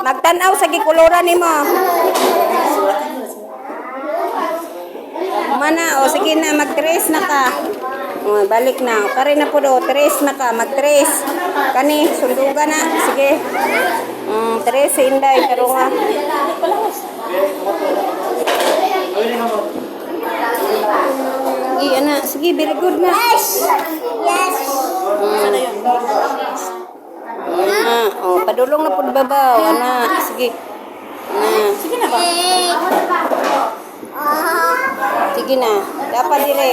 Magtanaw sa gikuluran nimo. Mana, o sige na, mag-tres na ka. O, balik na. Kari na po do, tres na ka, mag-tres. Kani, sundugan na. Sige. Tres, inday, karunga. Sige, ana. Sige, very good na. Yes! Yes! Padulong na po babaw. Ana, sige. Sige na ba? Sige na. Dapat dire.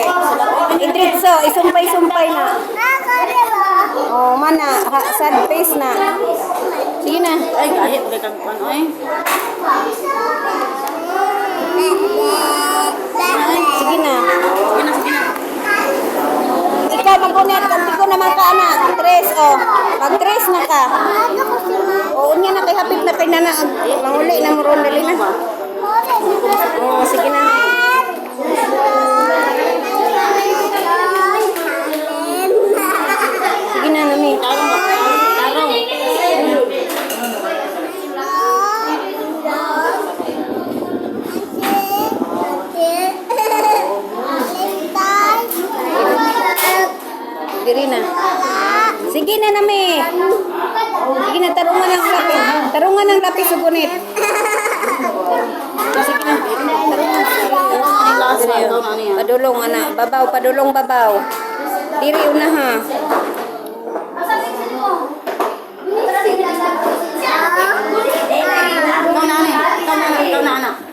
Idritso, isumpay-sumpay na. Oh, mana, sad face na. Sige na. Ay, kahit magkakang ano eh. Sige na. Sige na, sige na. Ikaw magunit, kanti ko naman ka na. Tres, oh. Mag-tres na ka. Oo niya na kay hapit na kay nana. Manguli na mo ron, dali na. Oh, sige na. Sige na, nami. Tarong. Diri na. Sige na, nami. Sige na, tarungan ng lapis. Tarungan ng lapis, sugunit. Sige na. Tarungan. Last one, ikaw na niya. Padulong, anak. Babaw, padulong, babaw. Diri, una ha. Ikaw na, anak.